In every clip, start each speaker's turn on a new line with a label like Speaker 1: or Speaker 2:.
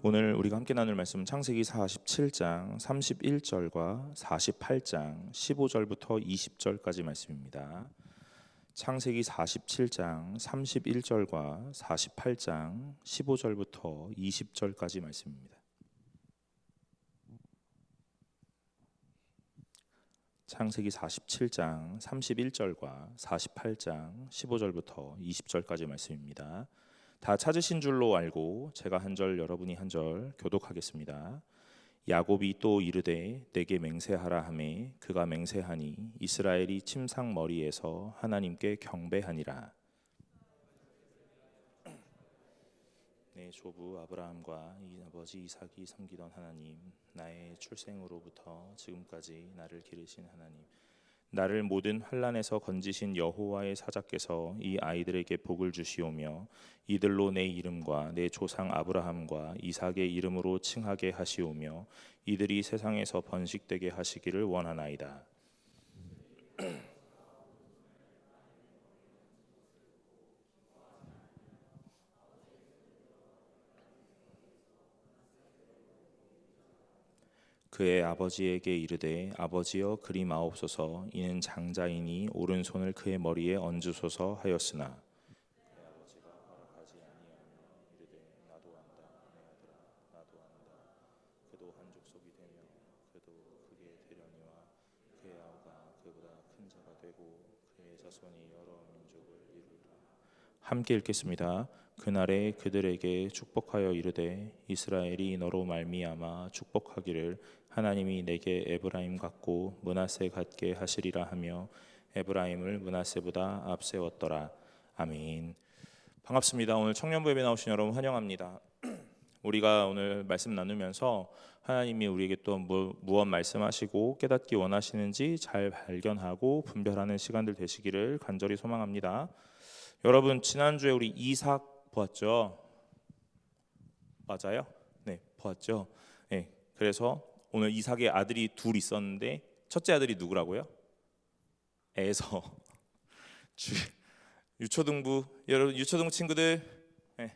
Speaker 1: 오늘 우리가 함께 나눌 말씀은 창세기 47장 31절과 48장 15절부터 20절까지 말씀입니다. 창세기 47장 31절과 48장 15절부터 20절까지 말씀입니다. 창세기 47장 31절과 48장 15절부터 20절까지 말씀입니다. 다 찾으신 줄로 알고 제가 한 절 여러분이 한 절 교독하겠습니다. 야곱이 또 이르되 내게 맹세하라 하매 그가 맹세하니 이스라엘이 침상 머리에서 하나님께 경배하니라. 내 조부 아브라함과 이 아버지 이삭이 섬기던 하나님, 나의 출생으로부터 지금까지 나를 기르신 하나님, 나를 모든 환난에서 건지신 여호와의 사자께서 이 아이들에게 복을 주시오며 이들로 내 이름과 내 조상 아브라함과 이삭의 이름으로 칭하게 하시오며 이들이 세상에서 번식되게 하시기를 원하나이다. 그의 아버지에게 이르되 아버지여 그리 마옵소서. 이는 장자이니 오른손을 그의 머리에 얹으소서 하였으나 그의 아버지가 허락하지 아니하며 이르되 나도 안다 내 아들아 나도 안다. 그도 한 족속이 되며 그도 크게 되려니와 그의 아우가 그보다 큰 자가 되고 그의 자손이 여러 민족을 이루리라. 함께 읽겠습니다. 그날에 그들에게 축복하여 이르되 이스라엘이 너로 말미암아 축복하기를 하나님이 내게 에브라임 같고 므낫세 같게 하시리라 하며 에브라임을 므낫세보다 앞세웠더라. 아멘. 반갑습니다. 오늘 청년부 예배 나오신 여러분 환영합니다. 우리가 오늘 말씀 나누면서 하나님이 우리에게 또 무엇 말씀하시고 깨닫기 원하시는지 잘 발견하고 분별하는 시간들 되시기를 간절히 소망합니다. 여러분 지난주에 우리 이삭 보았죠? 맞아요? 네, 보았죠? 네, 그래서 오늘 이삭의 아들이 둘 있었는데 첫째 아들이 누구라고요? 에서. 유초등부 여러분 유초등부 친구들, 네,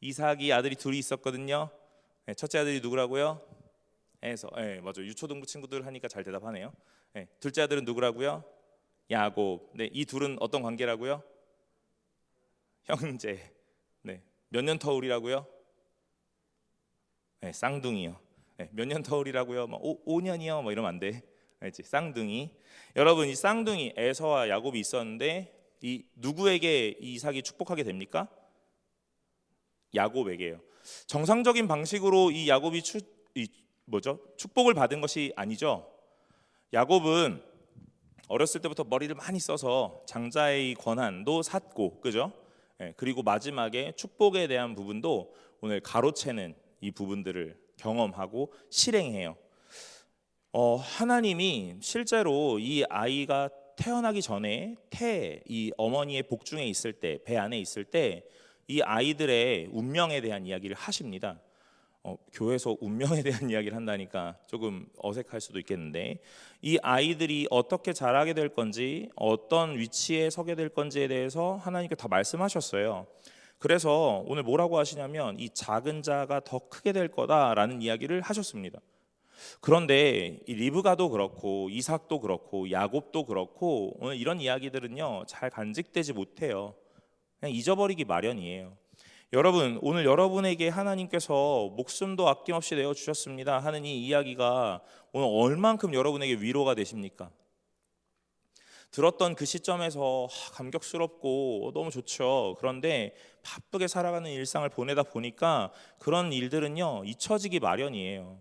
Speaker 1: 이삭이 아들이 둘이 있었거든요. 네, 첫째 아들이 누구라고요? 에서. 네, 맞아요. 유초등부 친구들 하니까 잘 대답하네요. 네, 둘째 아들은 누구라고요? 야곱. 네, 이 둘은 어떤 관계라고요? 형제. 네, 몇 년 터울이라고요? 네, 쌍둥이요. 네, 몇 년 터울이라고요? 5년이요? 뭐 이러면 안 돼. 알지? 쌍둥이. 여러분 이 쌍둥이 에서와 야곱이 있었는데 이 누구에게 이 이삭이 축복하게 됩니까? 야곱에게요. 정상적인 방식으로 이 야곱이 축복을 받은 것이 아니죠. 야곱은 어렸을 때부터 머리를 많이 써서 장자의 권한도 샀고, 그죠? 네, 그리고 마지막에 축복에 대한 부분도 오늘 가로채는 이 부분들을 경험하고 실행해요. 하나님이 실제로 이 아이가 태어나기 전에 이 어머니의 복중에 있을 때, 배 안에 있을 때 이 아이들의 운명에 대한 이야기를 하십니다. 교회에서 운명에 대한 이야기를 한다니까 조금 어색할 수도 있겠는데 이 아이들이 어떻게 자라게 될 건지 어떤 위치에 서게 될 건지에 대해서 하나님께 다 말씀하셨어요. 그래서 오늘 뭐라고 하시냐면 이 작은 자가 더 크게 될 거다라는 이야기를 하셨습니다. 그런데 이 리브가도 그렇고 이삭도 그렇고 야곱도 그렇고 오늘 이런 이야기들은요 잘 간직되지 못해요. 그냥 잊어버리기 마련이에요. 여러분 오늘 여러분에게 하나님께서 목숨도 아낌없이 내어주셨습니다 하는 이 이야기가 오늘 얼만큼 여러분에게 위로가 되십니까? 들었던 그 시점에서 감격스럽고 너무 좋죠. 그런데 바쁘게 살아가는 일상을 보내다 보니까 그런 일들은요 잊혀지기 마련이에요.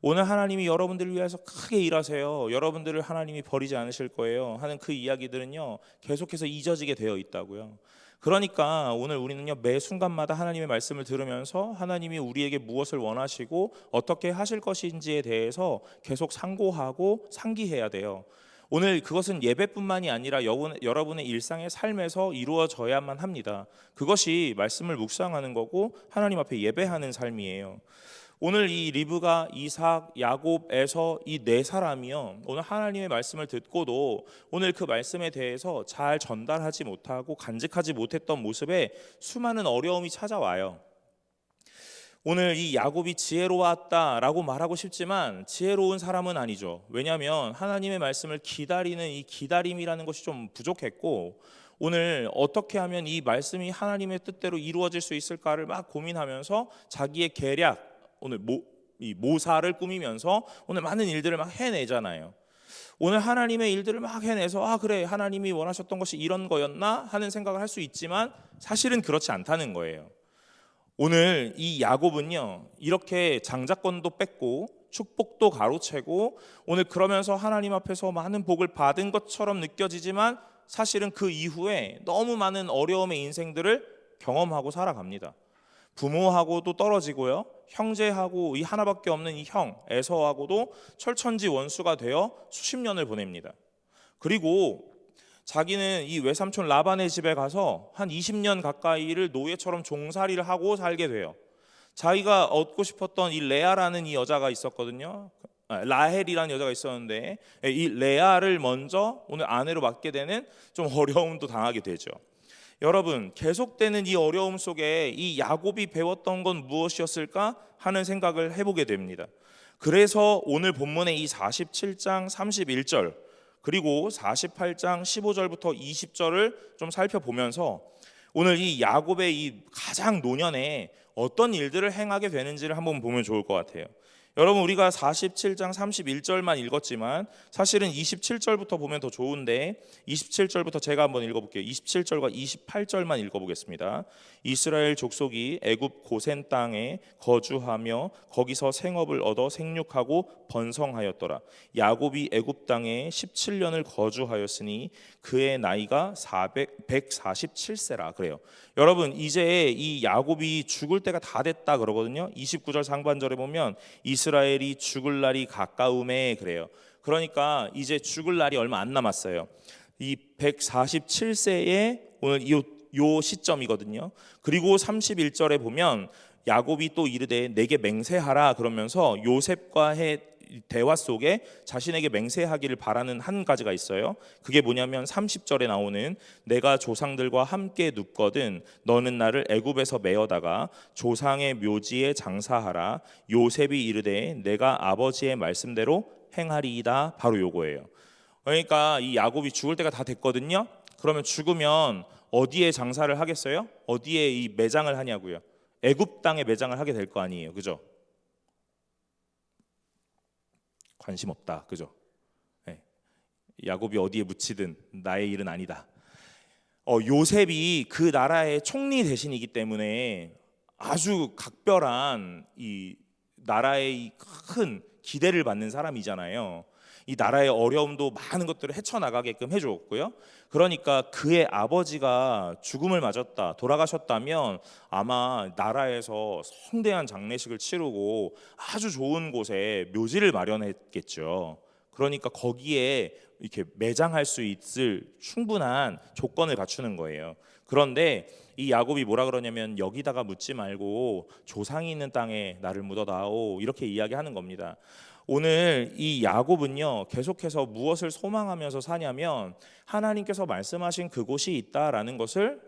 Speaker 1: 오늘 하나님이 여러분들을 위해서 크게 일하세요, 여러분들을 하나님이 버리지 않으실 거예요 하는 그 이야기들은요 계속해서 잊어지게 되어 있다고요. 그러니까 오늘 우리는요 매 순간마다 하나님의 말씀을 들으면서 하나님이 우리에게 무엇을 원하시고 어떻게 하실 것인지에 대해서 계속 상고하고 상기해야 돼요. 오늘 그것은 예배뿐만이 아니라 여러분의 일상의 삶에서 이루어져야만 합니다. 그것이 말씀을 묵상하는 거고 하나님 앞에 예배하는 삶이에요. 오늘 이 리브가, 이삭, 야곱에서 이 네 사람이요 오늘 하나님의 말씀을 듣고도 오늘 그 말씀에 대해서 잘 전달하지 못하고 간직하지 못했던 모습에 수많은 어려움이 찾아와요. 오늘 이 야곱이 지혜로웠다라고 말하고 싶지만 지혜로운 사람은 아니죠. 왜냐하면 하나님의 말씀을 기다리는 이 기다림이라는 것이 좀 부족했고, 오늘 어떻게 하면 이 말씀이 하나님의 뜻대로 이루어질 수 있을까를 막 고민하면서 자기의 계략, 오늘 이 모사를 꾸미면서 오늘 많은 일들을 막 해내잖아요. 오늘 하나님의 일들을 막 해내서 그래, 하나님이 원하셨던 것이 이런 거였나 하는 생각을 할 수 있지만 사실은 그렇지 않다는 거예요. 오늘 이 야곱은요, 이렇게 장자권도 뺏고 축복도 가로채고 오늘 그러면서 하나님 앞에서 많은 복을 받은 것처럼 느껴지지만 사실은 그 이후에 너무 많은 어려움의 인생들을 경험하고 살아갑니다. 부모하고도 떨어지고요, 형제하고 이 하나밖에 없는 이 형 에서하고도 철천지 원수가 되어 수십 년을 보냅니다. 그리고 자기는 이 외삼촌 라반의 집에 가서 한 20년 가까이를 노예처럼 종살이를 하고 살게 돼요. 자기가 얻고 싶었던 이 레아라는 이 여자가 있었거든요. 라헬이라는 여자가 있었는데 이 레아를 먼저 오늘 아내로 맡게 되는 좀 어려움도 당하게 되죠. 여러분, 계속되는 이 어려움 속에 이 야곱이 배웠던 건 무엇이었을까 하는 생각을 해보게 됩니다. 그래서 오늘 본문의 이 47장 31절 그리고 48장 15절부터 20절을 좀 살펴보면서 오늘 이 야곱의 이 가장 노년에 어떤 일들을 행하게 되는지를 한번 보면 좋을 것 같아요. 여러분, 우리가 47장 31절만 읽었지만 사실은 27절부터 보면 더 좋은데 27절부터 제가 한번 읽어볼게요. 27절과 28절만 읽어보겠습니다. 이스라엘 족속이 애굽 고센 땅에 거주하며 거기서 생업을 얻어 생육하고 번성하였더라. 야곱이 애굽 땅에 17년을 거주하였으니 그의 나이가 147세라 그래요. 여러분, 이제 이 야곱이 죽을 때가 다 됐다 그러거든요. 29절 상반절에 보면 이스라엘이 죽을 날이 가까움에 그래요. 그러니까 이제 죽을 날이 얼마 안 남았어요. 이 147세에 오늘 요 시점이거든요. 그리고 31절에 보면 야곱이 또 이르되 내게 맹세하라 그러면서 요셉과의 대화 속에 자신에게 맹세하기를 바라는 한 가지가 있어요. 그게 뭐냐면 30절에 나오는 내가 조상들과 함께 눕거든 너는 나를 애굽에서 메어다가 조상의 묘지에 장사하라. 요셉이 이르되 내가 아버지의 말씀대로 행하리이다. 바로 요거예요. 그러니까 이 야곱이 죽을 때가 다 됐거든요. 그러면 죽으면 어디에 장사를 하겠어요? 어디에 이 매장을 하냐고요? 애굽 땅에 매장을 하게 될 거 아니에요, 그죠? 관심 없다, 그죠? 네. 야곱이 어디에 묻히든 나의 일은 아니다. 요셉이 그 나라의 총리 대신이기 때문에 아주 각별한 이 나라의 큰 기대를 받는 사람이잖아요. 이 나라의 어려움도 많은 것들을 헤쳐나가게끔 해주었고요. 그러니까 그의 아버지가 죽음을 맞았다, 돌아가셨다면 아마 나라에서 성대한 장례식을 치르고 아주 좋은 곳에 묘지를 마련했겠죠. 그러니까 거기에 이렇게 매장할 수 있을 충분한 조건을 갖추는 거예요. 그런데 이 야곱이 뭐라 그러냐면 여기다가 묻지 말고 조상이 있는 땅에 나를 묻어다오 이렇게 이야기하는 겁니다. 오늘 이 야곱은요 계속해서 무엇을 소망하면서 사냐면 하나님께서 말씀하신 그곳이 있다라는 것을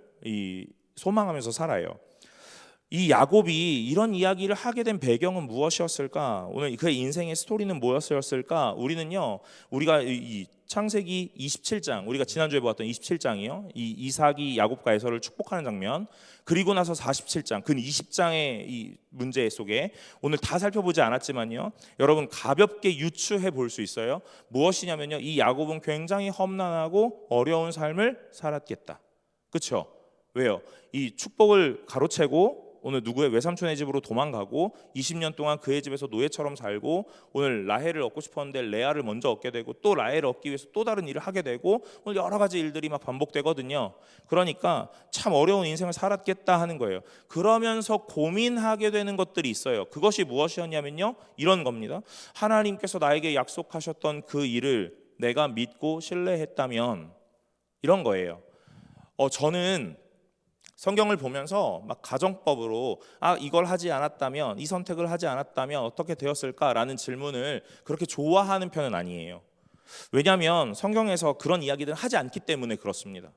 Speaker 1: 소망하면서 살아요. 이 야곱이 이런 이야기를 하게 된 배경은 무엇이었을까? 오늘 그의 인생의 스토리는 무엇이었을까? 우리가 이 창세기 27장, 우리가 지난주에 보았던 27장이요, 이 이삭이 야곱과 에서를 축복하는 장면, 그리고 나서 47장, 근 20장의 이 문제 속에 오늘 다 살펴보지 않았지만요, 여러분 가볍게 유추해 볼 수 있어요. 무엇이냐면요, 이 야곱은 굉장히 험난하고 어려운 삶을 살았겠다. 그렇죠? 왜요? 이 축복을 가로채고 오늘 누구의 외삼촌의 집으로 도망가고 20년 동안 그의 집에서 노예처럼 살고 오늘 라헬을 얻고 싶었는데 레아를 먼저 얻게 되고 또 라헬을 얻기 위해서 또 다른 일을 하게 되고 오늘 여러 가지 일들이 막 반복되거든요. 그러니까 참 어려운 인생을 살았겠다 하는 거예요. 그러면서 고민하게 되는 것들이 있어요. 그것이 무엇이었냐면요, 이런 겁니다. 하나님께서 나에게 약속하셨던 그 일을 내가 믿고 신뢰했다면, 이런 거예요. 저는 성경을 보면서 막 가정법으로 이걸 하지 않았다면, 이 선택을 하지 않았다면 어떻게 되었을까라는 질문을 그렇게 좋아하는 편은 아니에요. 왜냐하면 성경에서 그런 이야기들을 하지 않기 때문에 그렇습니다.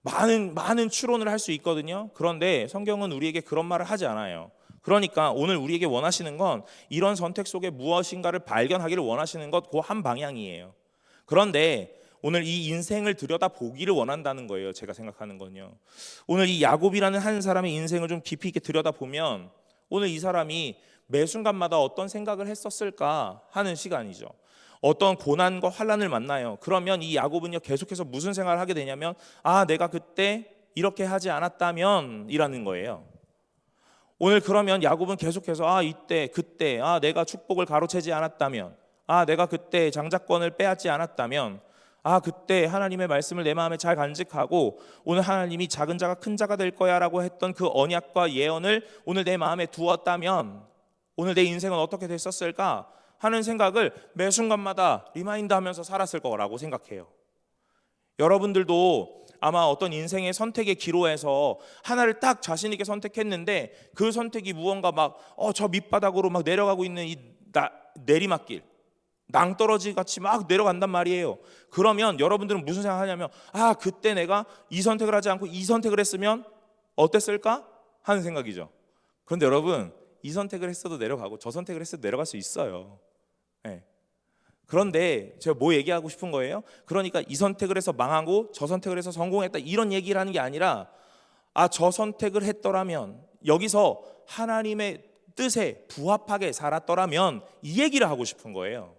Speaker 1: 많은 추론을 할 수 있거든요. 그런데 성경은 우리에게 그런 말을 하지 않아요. 그러니까 오늘 우리에게 원하시는 건 이런 선택 속에 무엇인가를 발견하기를 원하시는 것 그 한 방향이에요. 그런데 오늘 이 인생을 들여다보기를 원한다는 거예요. 제가 생각하는 건요. 오늘 이 야곱이라는 한 사람의 인생을 좀 깊이 있게 들여다보면 오늘 이 사람이 매 순간마다 어떤 생각을 했었을까 하는 시간이죠. 어떤 고난과 환난을 만나요. 그러면 이 야곱은요 계속해서 무슨 생각을 하게 되냐면 내가 그때 이렇게 하지 않았다면 이라는 거예요. 오늘 그러면 야곱은 계속해서 이때 그때 내가 축복을 가로채지 않았다면 내가 그때 장자권을 빼앗지 않았다면 그때 하나님의 말씀을 내 마음에 잘 간직하고 오늘 하나님이 작은 자가 큰 자가 될 거야 라고 했던 그 언약과 예언을 오늘 내 마음에 두었다면 오늘 내 인생은 어떻게 됐었을까 하는 생각을 매 순간마다 리마인드 하면서 살았을 거라고 생각해요. 여러분들도 아마 어떤 인생의 선택의 기로에서 하나를 딱 자신 있게 선택했는데 그 선택이 무언가 저 밑바닥으로 막 내려가고 있는 이 내리막길 낭떠러지 같이 막 내려간단 말이에요. 그러면 여러분들은 무슨 생각하냐면 그때 내가 이 선택을 하지 않고 이 선택을 했으면 어땠을까 하는 생각이죠. 그런데 여러분 이 선택을 했어도 내려가고 저 선택을 했어도 내려갈 수 있어요. 네. 그런데 제가 뭐 얘기하고 싶은 거예요? 그러니까 이 선택을 해서 망하고 저 선택을 해서 성공했다 이런 얘기를 하는 게 아니라 저 선택을 했더라면 여기서 하나님의 뜻에 부합하게 살았더라면 이 얘기를 하고 싶은 거예요.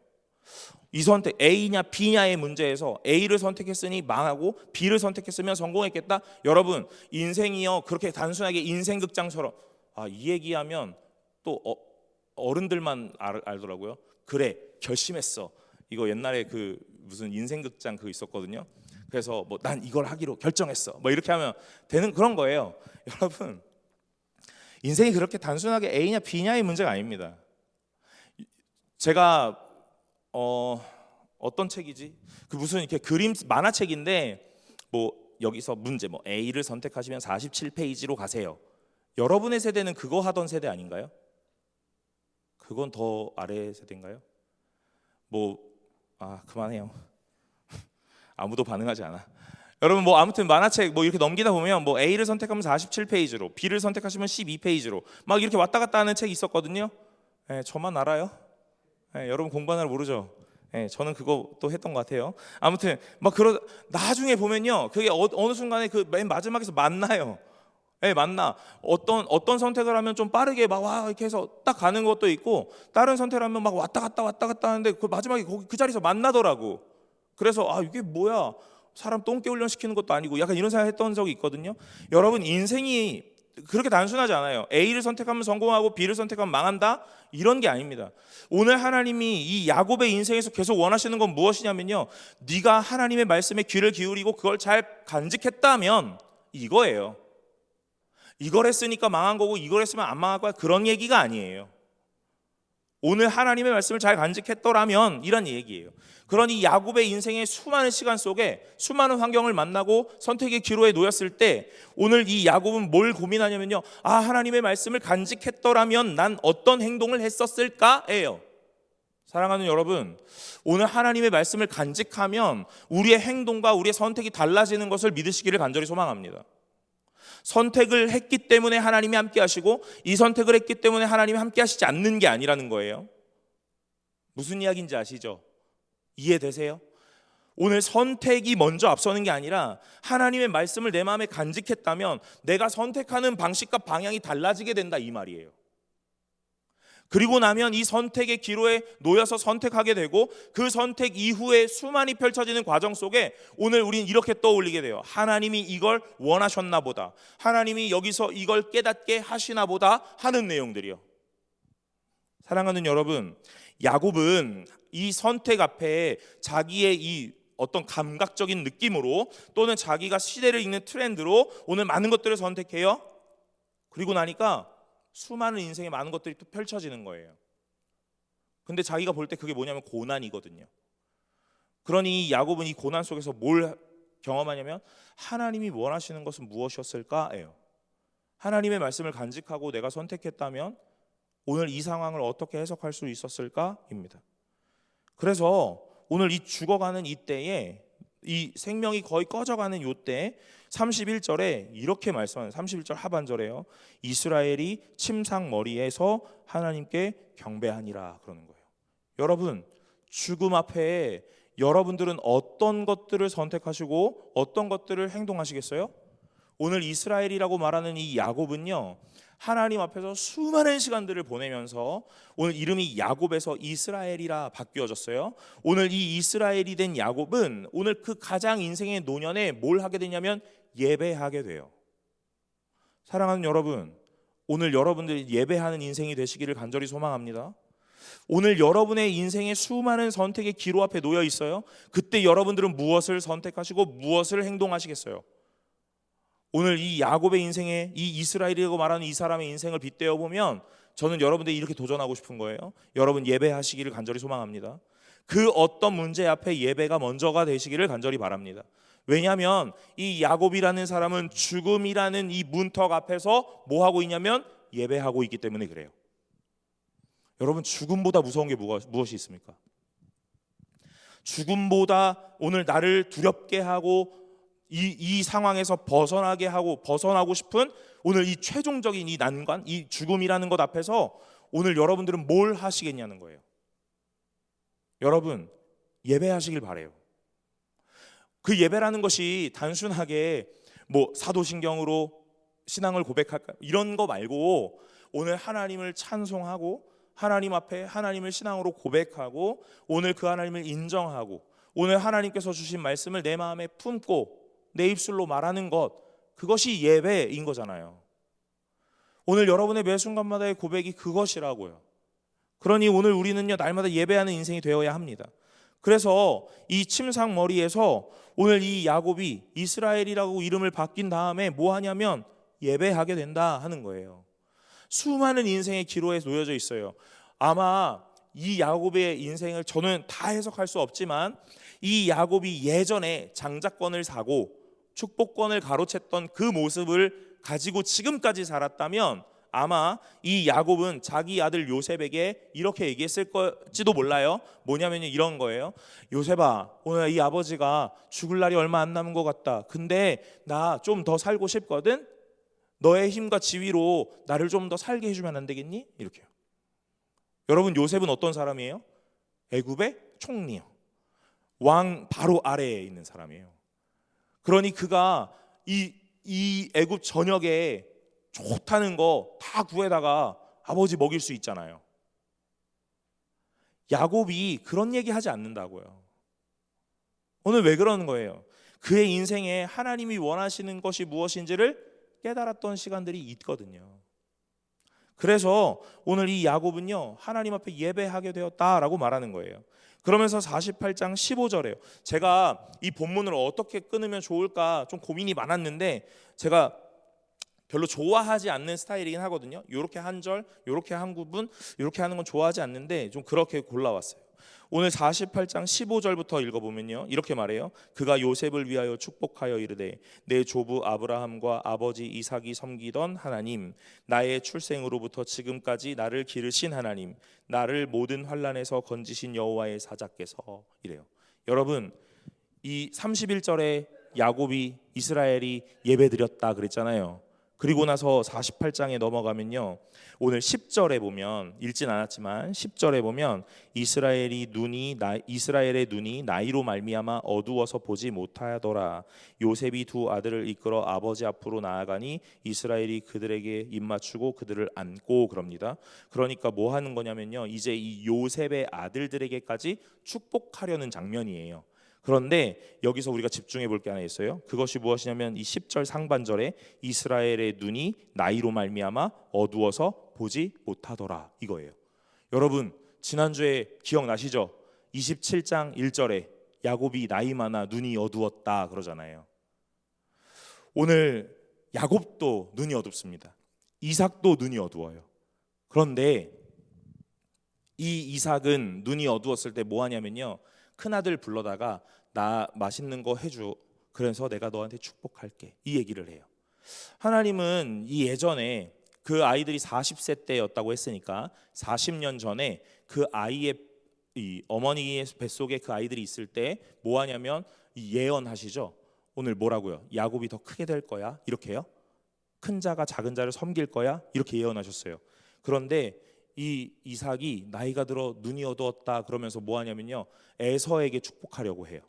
Speaker 1: 이 선택 A냐 B냐의 문제에서 A를 선택했으니 망하고 B를 선택했으면 성공했겠다. 여러분 인생이요 그렇게 단순하게 인생 극장처럼 이 얘기하면 또 어른들만 알더라고요. 그래 결심했어. 이거 옛날에 그 무슨 인생 극장 그거 있었거든요. 그래서 난 이걸 하기로 결정했어. 이렇게 하면 되는 그런 거예요. 여러분 인생이 그렇게 단순하게 A냐 B냐의 문제가 아닙니다. 제가 어떤 책이지? 그 무슨 이렇게 그림 만화책인데 여기서 문제 A를 선택하시면 47페이지로 가세요. 여러분의 세대는 그거 하던 세대 아닌가요? 그건 더 아래 세대인가요? 그만해요. 아무도 반응하지 않아. 여러분 아무튼 만화책 이렇게 넘기다 보면 A를 선택하면 47페이지로 B를 선택하시면 12페이지로 막 이렇게 왔다 갔다 하는 책이 있었거든요. 저만 알아요? 여러분 공부하느라 모르죠? 저는 그거 또 했던 것 같아요. 아무튼 나중에 보면요 그게 어느 순간에 그 맨 마지막에서 만나요. 만나 어떤 선택을 하면 좀 빠르게 이렇게 해서 딱 가는 것도 있고 다른 선택을 하면 왔다 갔다 하는데 그 마지막에 거기 그 자리에서 만나더라고. 그래서 이게 뭐야 사람 똥개 훈련 시키는 것도 아니고 약간 이런 생각했던 적이 있거든요. 여러분 인생이 그렇게 단순하지 않아요. A를 선택하면 성공하고 B를 선택하면 망한다 이런 게 아닙니다. 오늘 하나님이 이 야곱의 인생에서 계속 원하시는 건 무엇이냐면요 네가 하나님의 말씀에 귀를 기울이고 그걸 잘 간직했다면 이거예요. 이걸 했으니까 망한 거고 이걸 했으면 안 망할 거야 그런 얘기가 아니에요. 오늘 하나님의 말씀을 잘 간직했더라면 이런 얘기예요. 그러니 야곱의 인생의 수많은 시간 속에 수많은 환경을 만나고 선택의 기로에 놓였을 때 오늘 이 야곱은 뭘 고민하냐면요 하나님의 말씀을 간직했더라면 난 어떤 행동을 했었을까예요. 사랑하는 여러분 오늘 하나님의 말씀을 간직하면 우리의 행동과 우리의 선택이 달라지는 것을 믿으시기를 간절히 소망합니다. 선택을 했기 때문에 하나님이 함께 하시고 이 선택을 했기 때문에 하나님이 함께 하시지 않는 게 아니라는 거예요. 무슨 이야기인지 아시죠? 이해되세요? 오늘 선택이 먼저 앞서는 게 아니라 하나님의 말씀을 내 마음에 간직했다면 내가 선택하는 방식과 방향이 달라지게 된다 이 말이에요. 그리고 나면 이 선택의 기로에 놓여서 선택하게 되고 그 선택 이후에 수많이 펼쳐지는 과정 속에 오늘 우린 이렇게 떠올리게 돼요. 하나님이 이걸 원하셨나 보다. 하나님이 여기서 이걸 깨닫게 하시나 보다 하는 내용들이요. 사랑하는 여러분, 야곱은 이 선택 앞에 자기의 이 어떤 감각적인 느낌으로 또는 자기가 시대를 읽는 트렌드로 오늘 많은 것들을 선택해요. 그리고 나니까 수많은 인생의 많은 것들이 또 펼쳐지는 거예요. 근데 자기가 볼 때 그게 뭐냐면 고난이거든요. 그러니 이 야곱은 이 고난 속에서 뭘 경험하냐면 하나님이 원하시는 것은 무엇이었을까예요. 하나님의 말씀을 간직하고 내가 선택했다면 오늘 이 상황을 어떻게 해석할 수 있었을까입니다. 그래서 오늘 이 죽어가는 이 때에 이 생명이 거의 꺼져가는 요때 31절에 이렇게 말씀하는 31절 하반절에요. 이스라엘이 침상 머리에서 하나님께 경배하니라 그러는 거예요. 여러분, 죽음 앞에 여러분들은 어떤 것들을 선택하시고 어떤 것들을 행동하시겠어요? 오늘 이스라엘이라고 말하는 이 야곱은요, 하나님 앞에서 수많은 시간들을 보내면서 오늘 이름이 야곱에서 이스라엘이라 바뀌어졌어요. 오늘 이 이스라엘이 된 야곱은 오늘 그 가장 인생의 노년에 뭘 하게 되냐면 예배하게 돼요. 사랑하는 여러분, 오늘 여러분들이 예배하는 인생이 되시기를 간절히 소망합니다. 오늘 여러분의 인생의 수많은 선택의 기로 앞에 놓여 있어요. 그때 여러분들은 무엇을 선택하시고 무엇을 행동하시겠어요? 오늘 이 야곱의 인생에 이 이스라엘이라고 말하는 이 사람의 인생을 빗대어 보면 저는 여러분들이 이렇게 도전하고 싶은 거예요. 여러분 예배하시기를 간절히 소망합니다. 그 어떤 문제 앞에 예배가 먼저가 되시기를 간절히 바랍니다. 왜냐하면 이 야곱이라는 사람은 죽음이라는 이 문턱 앞에서 뭐 하고 있냐면 예배하고 있기 때문에 그래요. 여러분, 죽음보다 무서운 게 무엇이 있습니까? 죽음보다 오늘 나를 두렵게 하고 이 상황에서 벗어나고 싶은 오늘 이 최종적인 이 난관, 이 죽음이라는 것 앞에서 오늘 여러분들은 뭘 하시겠냐는 거예요. 여러분, 예배하시길 바래요. 그 예배라는 것이 단순하게 뭐 사도신경으로 신앙을 고백할까 이런 거 말고 오늘 하나님을 찬송하고 하나님 앞에 하나님을 신앙으로 고백하고 오늘 그 하나님을 인정하고 오늘 하나님께서 주신 말씀을 내 마음에 품고 내 입술로 말하는 것, 그것이 예배인 거잖아요. 오늘 여러분의 매 순간마다의 고백이 그것이라고요. 그러니 오늘 우리는요, 날마다 예배하는 인생이 되어야 합니다. 그래서 이 침상 머리에서 오늘 이 야곱이 이스라엘이라고 이름을 바뀐 다음에 뭐 하냐면 예배하게 된다 하는 거예요. 수많은 인생의 기로에 놓여져 있어요. 아마 이 야곱의 인생을 저는 다 해석할 수 없지만 이 야곱이 예전에 장자권을 사고 축복권을 가로챘던 그 모습을 가지고 지금까지 살았다면 아마 이 야곱은 자기 아들 요셉에게 이렇게 얘기했을 걸지도 몰라요. 뭐냐면 이런 거예요. 요셉아, 오늘 이 아버지가 죽을 날이 얼마 안 남은 것 같다. 근데 나 좀 더 살고 싶거든. 너의 힘과 지위로 나를 좀 더 살게 해주면 안 되겠니? 이렇게요. 여러분, 요셉은 어떤 사람이에요? 애굽의 총리요. 왕 바로 아래에 있는 사람이에요. 그러니 그가 이 애굽 전역에 좋다는 거 다 구해다가 아버지 먹일 수 있잖아요. 야곱이 그런 얘기 하지 않는다고요. 오늘 왜 그러는 거예요? 그의 인생에 하나님이 원하시는 것이 무엇인지를 깨달았던 시간들이 있거든요. 그래서 오늘 이 야곱은요, 하나님 앞에 예배하게 되었다라고 말하는 거예요. 그러면서 48장 15절에요. 제가 이 본문을 어떻게 끊으면 좋을까 좀 고민이 많았는데 제가 별로 좋아하지 않는 스타일이긴 하거든요. 이렇게 한 절, 이렇게 한 구분, 이렇게 하는 건 좋아하지 않는데 좀 그렇게 골라왔어요. 오늘 48장 15절부터 읽어보면요, 이렇게 말해요. 그가 요셉을 위하여 축복하여 이르되 내 조부 아브라함과 아버지 이삭이 섬기던 하나님, 나의 출생으로부터 지금까지 나를 기르신 하나님, 나를 모든 환난에서 건지신 여호와의 사자께서, 이래요. 여러분, 이 31절에 야곱이 이스라엘이 예배드렸다 그랬잖아요. 그리고 나서 48장에 넘어가면요, 오늘 10절에 보면, 읽진 않았지만 10절에 보면 이스라엘의 눈이 나이로 말미암아 어두워서 보지 못하더라. 요셉이 두 아들을 이끌어 아버지 앞으로 나아가니 이스라엘이 그들에게 입맞추고 그들을 안고, 그럽니다. 그러니까 뭐 하는 거냐면요, 이제 이 요셉의 아들들에게까지 축복하려는 장면이에요. 그런데 여기서 우리가 집중해 볼 게 하나 있어요. 그것이 무엇이냐면 이 10절 상반절에 이스라엘의 눈이 나이로 말미암아 어두워서 보지 못하더라, 이거예요. 여러분, 지난주에 기억나시죠? 27장 1절에 야곱이 나이 많아 눈이 어두웠다 그러잖아요. 오늘 야곱도 눈이 어둡습니다. 이삭도 눈이 어두워요. 그런데 이 이삭은 눈이 어두웠을 때 뭐 하냐면요, 큰아들 불러다가 나 맛있는 거 해줘, 그래서 내가 너한테 축복할게, 이 얘기를 해요. 하나님은 이 예전에 그 아이들이 40세 때였다고 했으니까 40년 전에 그 아이의 이 어머니의 뱃속에 그 아이들이 있을 때 뭐 하냐면 예언하시죠. 오늘 뭐라고요? 야곱이 더 크게 될 거야. 이렇게요. 큰 자가 작은 자를 섬길 거야. 이렇게 예언하셨어요. 그런데 이 이삭이 나이가 들어 눈이 어두웠다 그러면서 뭐 하냐면요, 에서에게 축복하려고 해요.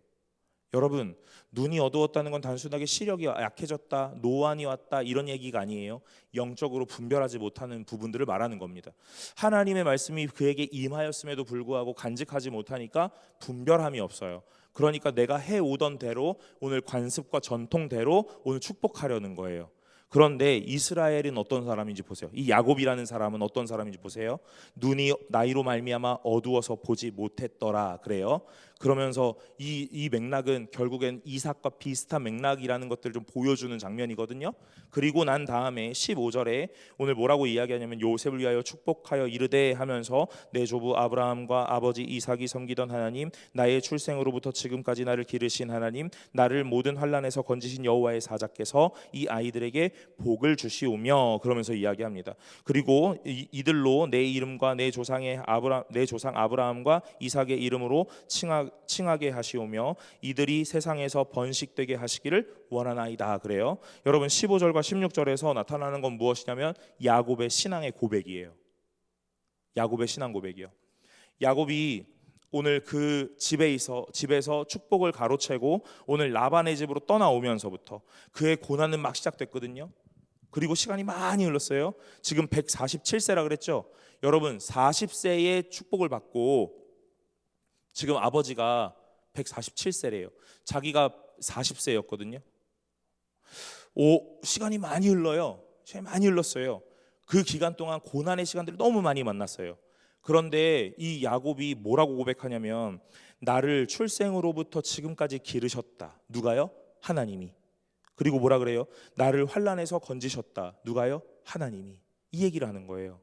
Speaker 1: 여러분, 눈이 어두웠다는 건 단순하게 시력이 약해졌다, 노안이 왔다 이런 얘기가 아니에요. 영적으로 분별하지 못하는 부분들을 말하는 겁니다. 하나님의 말씀이 그에게 임하였음에도 불구하고 간직하지 못하니까 분별함이 없어요. 그러니까 내가 해오던 대로, 오늘 관습과 전통대로 오늘 축복하려는 거예요. 그런데 이스라엘은 어떤 사람인지 보세요. 이 야곱이라는 사람은 어떤 사람인지 보세요. 눈이 나이로 말미암아 어두워서 보지 못했더라 그래요. 그러면서 이 맥락은 결국엔 이삭과 비슷한 맥락이라는 것들을 좀 보여주는 장면이거든요. 그리고 난 다음에 15절에 오늘 뭐라고 이야기하냐면, 요셉을 위하여 축복하여 이르되 하면서 내 조부 아브라함과 아버지 이삭이 섬기던 하나님, 나의 출생으로부터 지금까지 나를 기르신 하나님, 나를 모든 환난에서 건지신 여호와의 사자께서 이 아이들에게 복을 주시오며, 그러면서 이야기합니다. 그리고 이들로 내 이름과 내 조상 아브라함과 이삭의 이름으로 칭하게 하시오며 이들이 세상에서 번식되게 하시기를 원하나이다 그래요. 여러분, 15절과 16절에서 나타나는 건 무엇이냐면 야곱의 신앙의 고백이에요. 야곱의 신앙 고백이요. 야곱이 오늘 그 집에서 축복을 가로채고 오늘 라반의 집으로 떠나오면서부터 그의 고난은 막 시작됐거든요. 그리고 시간이 많이 흘렀어요. 지금 147세라 그랬죠. 여러분, 40세의 축복을 받고 지금 아버지가 147세래요. 자기가 40세였거든요. 시간이 많이 흘러요. 시간이 많이 흘렀어요. 그 기간 동안 고난의 시간들을 너무 많이 만났어요. 그런데 이 야곱이 뭐라고 고백하냐면, 나를 출생으로부터 지금까지 기르셨다. 누가요? 하나님이. 그리고 뭐라 그래요? 나를 환난에서 건지셨다. 누가요? 하나님이. 이 얘기를 하는 거예요.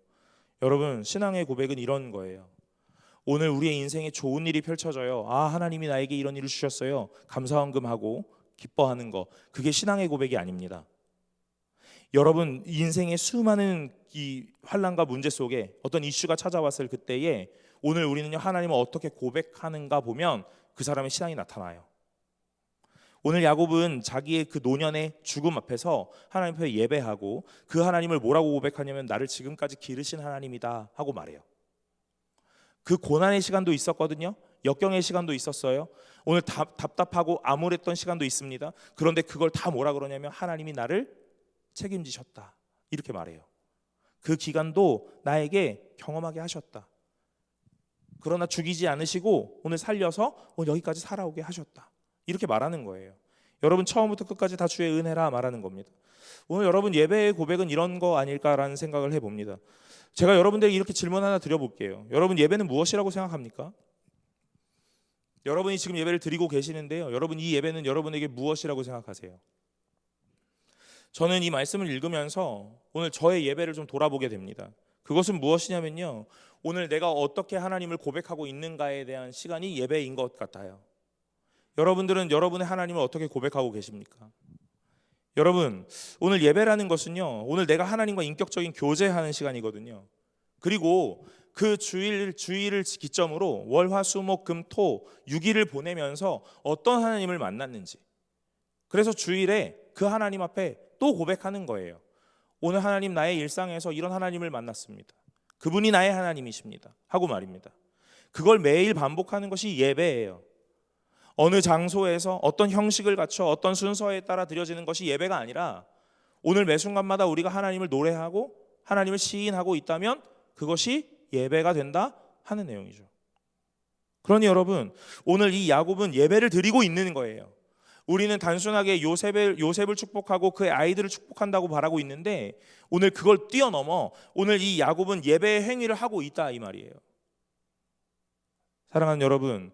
Speaker 1: 여러분, 신앙의 고백은 이런 거예요. 오늘 우리의 인생에 좋은 일이 펼쳐져요. 하나님이 나에게 이런 일을 주셨어요. 감사헌금하고 기뻐하는 거, 그게 신앙의 고백이 아닙니다. 여러분, 인생의 수많은 이 환난과 문제 속에 어떤 이슈가 찾아왔을 그때에 오늘 우리는요, 하나님을 어떻게 고백하는가 보면 그 사람의 신앙이 나타나요. 오늘 야곱은 자기의 그 노년의 죽음 앞에서 하나님 앞에 예배하고 그 하나님을 뭐라고 고백하냐면, 나를 지금까지 기르신 하나님이다 하고 말해요. 그 고난의 시간도 있었거든요. 역경의 시간도 있었어요. 오늘 답답하고 암울했던 시간도 있습니다. 그런데 그걸 다 뭐라 그러냐면, 하나님이 나를 책임지셨다 이렇게 말해요. 그 기간도 나에게 경험하게 하셨다. 그러나 죽이지 않으시고 오늘 살려서 오늘 여기까지 살아오게 하셨다 이렇게 말하는 거예요. 여러분, 처음부터 끝까지 다 주의 은혜라 말하는 겁니다. 오늘 여러분 예배의 고백은 이런 거 아닐까라는 생각을 해봅니다. 제가 여러분들에게 이렇게 질문 하나 드려볼게요. 여러분, 예배는 무엇이라고 생각합니까? 여러분이 지금 예배를 드리고 계시는데요, 여러분, 이 예배는 여러분에게 무엇이라고 생각하세요? 저는 이 말씀을 읽으면서 오늘 저의 예배를 좀 돌아보게 됩니다. 그것은 무엇이냐면요, 오늘 내가 어떻게 하나님을 고백하고 있는가에 대한 시간이 예배인 것 같아요. 여러분들은 여러분의 하나님을 어떻게 고백하고 계십니까? 여러분, 오늘 예배라는 것은요, 오늘 내가 하나님과 인격적인 교제하는 시간이거든요. 그리고 그 주일을 기점으로 월, 화, 수, 목, 금, 토 6일을 보내면서 어떤 하나님을 만났는지, 그래서 주일에 그 하나님 앞에 또 고백하는 거예요. 오늘 하나님, 나의 일상에서 이런 하나님을 만났습니다. 그분이 나의 하나님이십니다 하고 말입니다. 그걸 매일 반복하는 것이 예배예요. 어느 장소에서 어떤 형식을 갖춰 어떤 순서에 따라 드려지는 것이 예배가 아니라, 오늘 매 순간마다 우리가 하나님을 노래하고 하나님을 시인하고 있다면 그것이 예배가 된다 하는 내용이죠. 그러니 여러분, 오늘 이 야곱은 예배를 드리고 있는 거예요. 우리는 단순하게 요셉을 축복하고 그의 아이들을 축복한다고 바라고 있는데, 오늘 그걸 뛰어넘어 오늘 이 야곱은 예배의 행위를 하고 있다 이 말이에요. 사랑하는 여러분,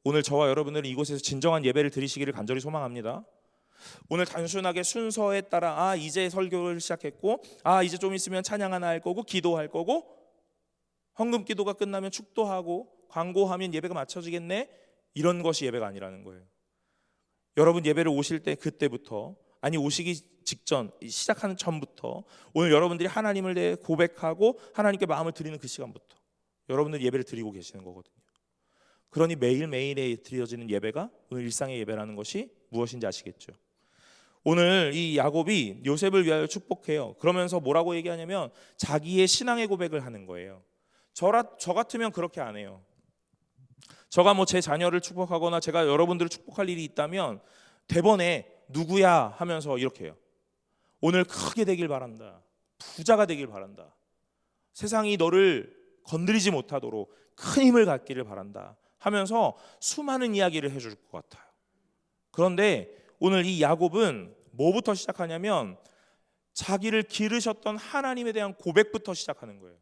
Speaker 1: 오늘 저와 여러분들은 이곳에서 진정한 예배를 드리시기를 간절히 소망합니다. 오늘 단순하게 순서에 따라 이제 설교를 시작했고 이제 좀 있으면 찬양 하나 할 거고 기도할 거고 헌금 기도가 끝나면 축도하고 광고하면 예배가 마쳐지겠네, 이런 것이 예배가 아니라는 거예요. 여러분, 예배를 오실 때 그때부터, 아니 오시기 직전, 시작하는 전부터 오늘 여러분들이 하나님을 대해 고백하고 하나님께 마음을 드리는 그 시간부터 여러분들 예배를 드리고 계시는 거거든요. 그러니 매일매일에 드려지는 예배가 오늘 일상의 예배라는 것이 무엇인지 아시겠죠? 오늘 이 야곱이 요셉을 위하여 축복해요. 그러면서 뭐라고 얘기하냐면 자기의 신앙의 고백을 하는 거예요. 저 같으면 그렇게 안 해요. 저가 뭐 제 자녀를 축복하거나 제가 여러분들을 축복할 일이 있다면 대번에 누구야 하면서 이렇게 해요. 오늘 크게 되길 바란다. 부자가 되길 바란다. 세상이 너를 건드리지 못하도록 큰 힘을 갖기를 바란다 하면서 수많은 이야기를 해줄 것 같아요. 그런데 오늘 이 야곱은 뭐부터 시작하냐면 자기를 기르셨던 하나님에 대한 고백부터 시작하는 거예요.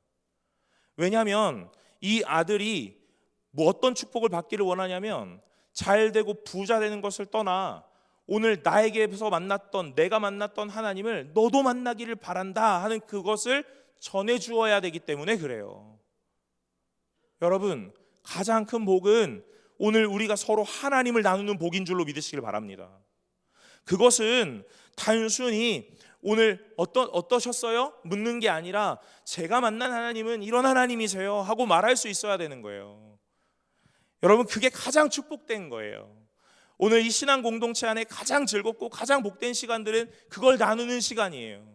Speaker 1: 왜냐하면 이 아들이 뭐 어떤 축복을 받기를 원하냐면 잘 되고 부자 되는 것을 떠나 오늘 나에게서 만났던 내가 만났던 하나님을 너도 만나기를 바란다 하는 그것을 전해 주어야 되기 때문에 그래요. 여러분, 가장 큰 복은 오늘 우리가 서로 하나님을 나누는 복인 줄로 믿으시길 바랍니다. 그것은 단순히 오늘 어떠셨어요? 묻는 게 아니라 제가 만난 하나님은 이런 하나님이세요 하고 말할 수 있어야 되는 거예요. 여러분, 그게 가장 축복된 거예요. 오늘 이 신앙 공동체 안에 가장 즐겁고 가장 복된 시간들은 그걸 나누는 시간이에요.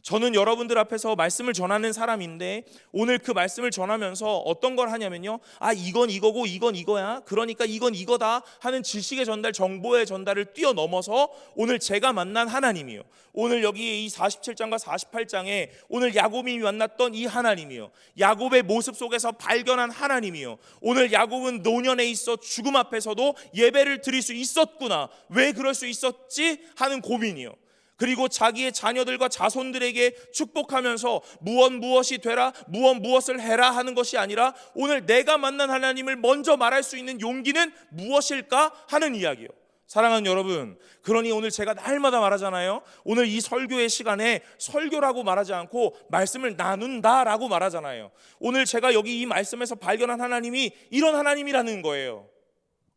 Speaker 1: 저는 여러분들 앞에서 말씀을 전하는 사람인데 오늘 그 말씀을 전하면서 어떤 걸 하냐면요, 이건 이거고 이건 이거야, 그러니까 이건 이거다 하는 지식의 전달, 정보의 전달을 뛰어넘어서 오늘 제가 만난 하나님이요, 오늘 여기 이 47장과 48장에 오늘 야곱이 만났던 이 하나님이요, 야곱의 모습 속에서 발견한 하나님이요, 오늘 야곱은 노년에 있어 죽음 앞에서도 예배를 드릴 수 있었구나, 왜 그럴 수 있었지 하는 고민이요, 그리고 자기의 자녀들과 자손들에게 축복하면서 무엇이 되라, 무엇을 해라 하는 것이 아니라 오늘 내가 만난 하나님을 먼저 말할 수 있는 용기는 무엇일까 하는 이야기요. 사랑하는 여러분, 그러니 오늘 제가 날마다 말하잖아요. 오늘 이 설교의 시간에 설교라고 말하지 않고 말씀을 나눈다라고 말하잖아요. 오늘 제가 여기 이 말씀에서 발견한 하나님이 이런 하나님이라는 거예요.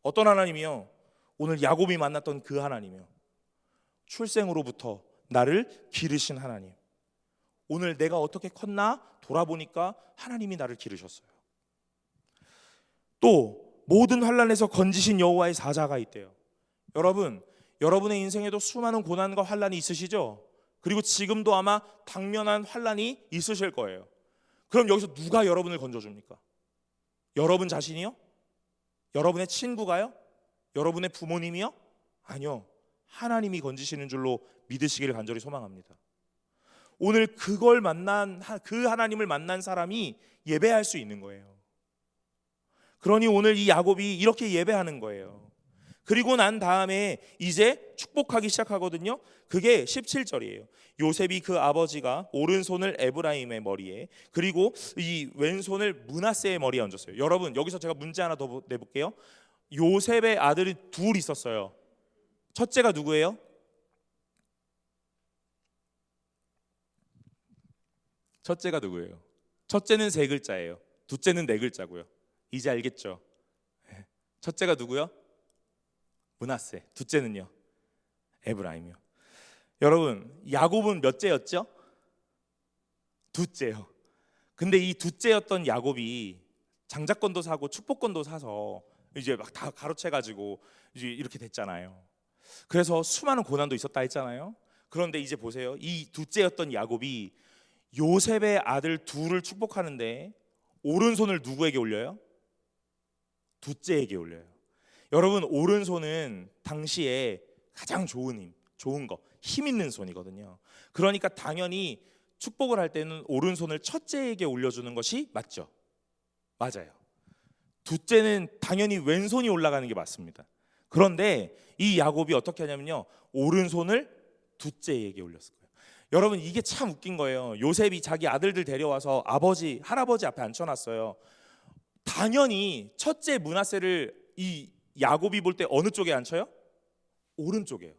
Speaker 1: 어떤 하나님이요? 오늘 야곱이 만났던 그 하나님이요. 출생으로부터 나를 기르신 하나님. 오늘 내가 어떻게 컸나 돌아보니까 하나님이 나를 기르셨어요. 또 모든 환난에서 건지신 여호와의 사자가 있대요. 여러분, 여러분의 인생에도 수많은 고난과 환난이 있으시죠? 그리고 지금도 아마 당면한 환난이 있으실 거예요. 그럼 여기서 누가 여러분을 건져줍니까? 여러분 자신이요? 여러분의 친구가요? 여러분의 부모님이요? 아니요, 하나님이 건지시는 줄로 믿으시기를 간절히 소망합니다. 오늘 그걸 만난 그 하나님을 만난 사람이 예배할 수 있는 거예요. 그러니 오늘 이 야곱이 이렇게 예배하는 거예요. 그리고 난 다음에 이제 축복하기 시작하거든요. 그게 17절이에요. 요셉이 그 아버지가 오른손을 에브라임의 머리에 그리고 이 왼손을 므낫세의 머리에 얹었어요. 여러분, 여기서 제가 문제 하나 더 내볼게요. 요셉의 아들이 둘 있었어요. 첫째가 누구예요? 첫째가 누구예요? 첫째는 세 글자예요. 둘째는 네 글자고요. 이제 알겠죠? 첫째가 누구요? 므낫세. 둘째는요? 에브라임이요. 여러분, 야곱은 몇째였죠? 둘째요. 근데 이 둘째였던 야곱이 장자권도 사고 축복권도 사서 이제 막 다 가로채가지고 이제 이렇게 됐잖아요. 그래서 수많은 고난도 있었다 했잖아요. 그런데 이제 보세요. 이 둘째였던 야곱이 요셉의 아들 둘을 축복하는데 오른손을 누구에게 올려요? 둘째에게 올려요. 여러분, 오른손은 당시에 가장 좋은 힘 있는 손이거든요. 그러니까 당연히 축복을 할 때는 오른손을 첫째에게 올려주는 것이 맞죠? 맞아요. 둘째는 당연히 왼손이 올라가는 게 맞습니다. 그런데 이 야곱이 어떻게 하냐면요, 오른손을 둘째에게 올렸을 거예요. 여러분, 이게 참 웃긴 거예요. 요셉이 자기 아들들 데려와서 아버지, 할아버지 앞에 앉혀놨어요. 당연히 첫째 므낫세를 이 야곱이 볼 때 어느 쪽에 앉혀요? 오른쪽이에요.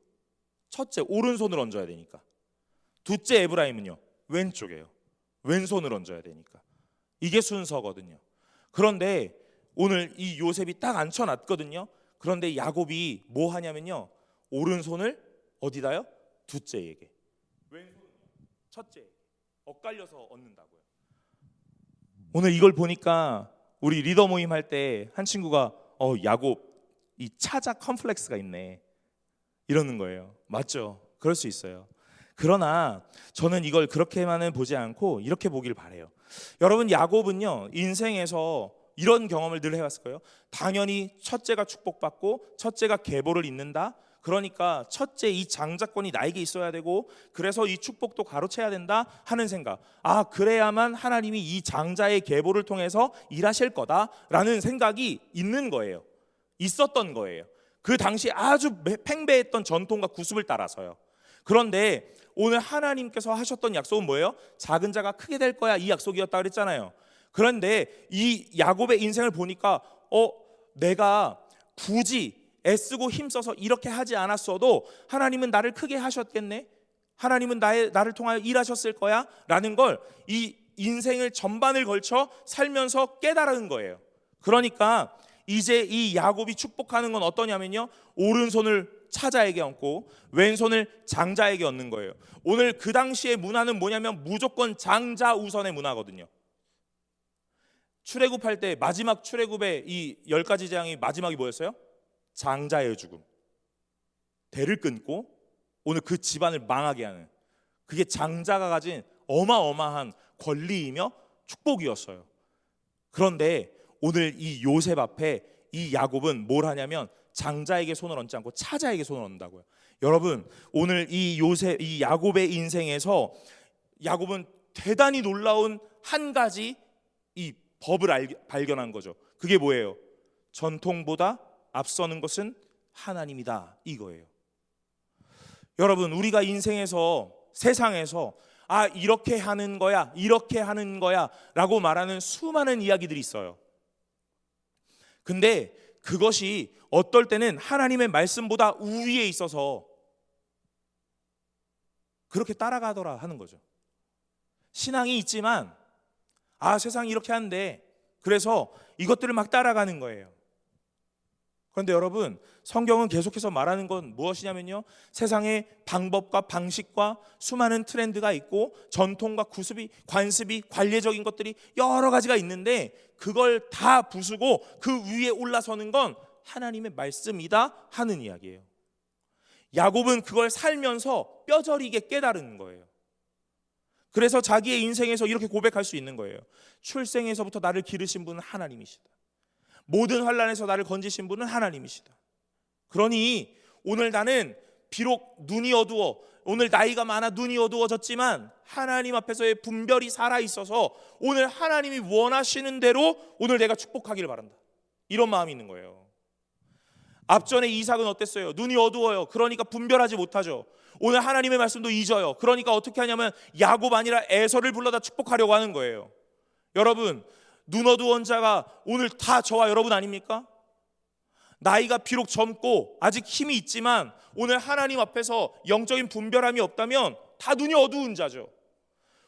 Speaker 1: 첫째 오른손을 얹어야 되니까. 둘째 에브라임은요, 왼쪽이에요. 왼손을 얹어야 되니까. 이게 순서거든요. 그런데 오늘 이 요셉이 딱 앉혀놨거든요. 그런데 야곱이 뭐 하냐면요, 오른손을 어디다요? 둘째에게, 왼손은 첫째에게 엇갈려서 얹는다고요. 오늘 이걸 보니까 우리 리더 모임 할 때 한 친구가 야곱 이 차자 컴플렉스가 있네 이러는 거예요. 맞죠? 그럴 수 있어요. 그러나 저는 이걸 그렇게만은 보지 않고 이렇게 보길 바래요. 여러분, 야곱은요 인생에서 이런 경험을 늘 해왔을 거예요. 당연히 첫째가 축복받고 첫째가 계보를 잇는다. 그러니까 첫째 이 장자권이 나에게 있어야 되고 그래서 이 축복도 가로채야 된다 하는 생각. 그래야만 하나님이 이 장자의 계보를 통해서 일하실 거다라는 생각이 있는 거예요. 있었던 거예요. 그 당시 아주 팽배했던 전통과 구습을 따라서요. 그런데 오늘 하나님께서 하셨던 약속은 뭐예요? 작은 자가 크게 될 거야, 이 약속이었다 그랬잖아요. 그런데 이 야곱의 인생을 보니까 내가 굳이 애쓰고 힘써서 이렇게 하지 않았어도 하나님은 나를 크게 하셨겠네, 하나님은 나를 통하여 일하셨을 거야 라는 걸 이 인생을 전반을 걸쳐 살면서 깨달은 거예요. 그러니까 이제 이 야곱이 축복하는 건 어떠냐면요, 오른손을 차자에게 얹고 왼손을 장자에게 얹는 거예요. 오늘 그 당시의 문화는 뭐냐면 무조건 장자 우선의 문화거든요. 출애굽할 때 마지막 출애굽의 이 10가지 재앙이 마지막이 뭐였어요? 장자의 죽음. 대를 끊고 오늘 그 집안을 망하게 하는, 그게 장자가 가진 어마어마한 권리이며 축복이었어요. 그런데 오늘 이 요셉 앞에 이 야곱은 뭘 하냐면 장자에게 손을 얹지 않고 차자에게 손을 얹는다고요. 여러분, 오늘 이 야곱의 인생에서 야곱은 대단히 놀라운 한 가지 이 법을 발견한 거죠. 그게 뭐예요? 전통보다 앞서는 것은 하나님이다, 이거예요. 여러분, 우리가 인생에서 세상에서 이렇게 하는 거야, 이렇게 하는 거야 라고 말하는 수많은 이야기들이 있어요. 근데 그것이 어떨 때는 하나님의 말씀보다 우위에 있어서 그렇게 따라가더라 하는 거죠. 신앙이 있지만 세상이 이렇게 하는데 그래서 이것들을 막 따라가는 거예요. 그런데 여러분, 성경은 계속해서 말하는 건 무엇이냐면요, 세상의 방법과 방식과 수많은 트렌드가 있고 전통과 구습이, 관습이, 관례적인 것들이 여러 가지가 있는데 그걸 다 부수고 그 위에 올라서는 건 하나님의 말씀이다 하는 이야기예요. 야곱은 그걸 살면서 뼈저리게 깨달은 거예요. 그래서 자기의 인생에서 이렇게 고백할 수 있는 거예요. 출생에서부터 나를 기르신 분은 하나님이시다. 모든 환난에서 나를 건지신 분은 하나님이시다. 그러니 오늘 나는 비록 눈이 어두워, 오늘 나이가 많아 눈이 어두워졌지만 하나님 앞에서의 분별이 살아있어서 오늘 하나님이 원하시는 대로 오늘 내가 축복하기를 바란다, 이런 마음이 있는 거예요. 앞전에 이삭은 어땠어요? 눈이 어두워요. 그러니까 분별하지 못하죠. 오늘 하나님의 말씀도 잊어요. 그러니까 어떻게 하냐면 야곱 아니라 에서를 불러다 축복하려고 하는 거예요. 여러분, 눈 어두운 자가 오늘 다 저와 여러분 아닙니까? 나이가 비록 젊고 아직 힘이 있지만 오늘 하나님 앞에서 영적인 분별함이 없다면 다 눈이 어두운 자죠.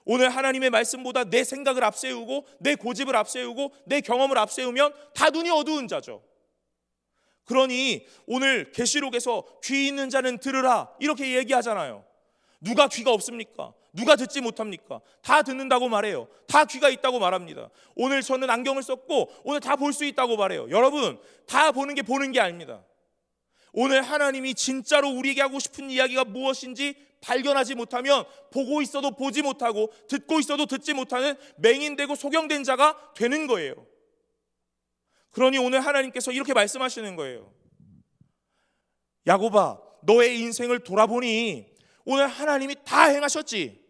Speaker 1: 오늘 하나님의 말씀보다 내 생각을 앞세우고 내 고집을 앞세우고 내 경험을 앞세우면 다 눈이 어두운 자죠. 그러니 오늘 계시록에서 귀 있는 자는 들으라 이렇게 얘기하잖아요. 누가 귀가 없습니까? 누가 듣지 못합니까? 다 듣는다고 말해요. 다 귀가 있다고 말합니다. 오늘 저는 안경을 썼고 오늘 다 볼 수 있다고 말해요. 여러분, 다 보는 게 아닙니다. 오늘 하나님이 진짜로 우리에게 하고 싶은 이야기가 무엇인지 발견하지 못하면 보고 있어도 보지 못하고 듣고 있어도 듣지 못하는 맹인되고 소경된 자가 되는 거예요. 그러니 오늘 하나님께서 이렇게 말씀하시는 거예요. 야곱아, 너의 인생을 돌아보니 오늘 하나님이 다 행하셨지.